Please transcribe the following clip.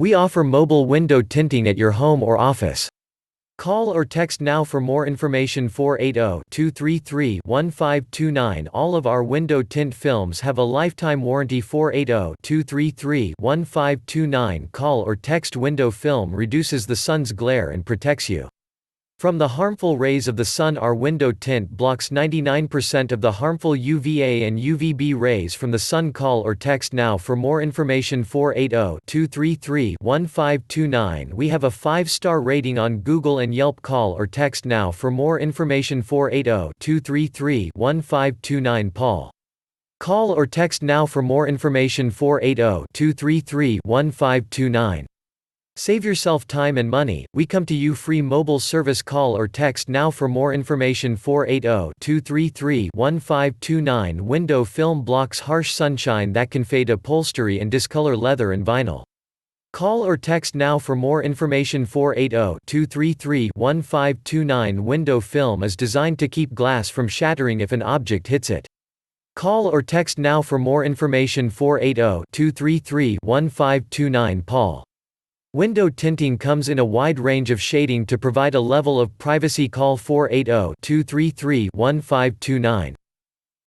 We offer mobile window tinting at your home or office. Call or text now for more information. 480-233-1529. All of our window tint films have a lifetime warranty. 480-233-1529. Call or text. Window film reduces the sun's glare and protects you from the harmful rays of the sun. Our window tint blocks 99% of the harmful UVA and UVB rays from the sun. Call or text now for more information. 480-233-1529. We have a 5-star rating on Google and Yelp. Call or text now for more information. 480-233-1529. Paul. Call or text now for more information. 480-233-1529. Save yourself time and money, we come to you free mobile service. Call or text now for more information. 480-233-1529. Window film blocks harsh sunshine that can fade upholstery and discolor leather and vinyl. Call or text now for more information. 480-233-1529. Window film is designed to keep glass from shattering if an object hits it. Call or text now for more information. 480-233-1529. Paul. Window tinting comes in a wide range of shading to provide a level of privacy. Call 480-233-1529.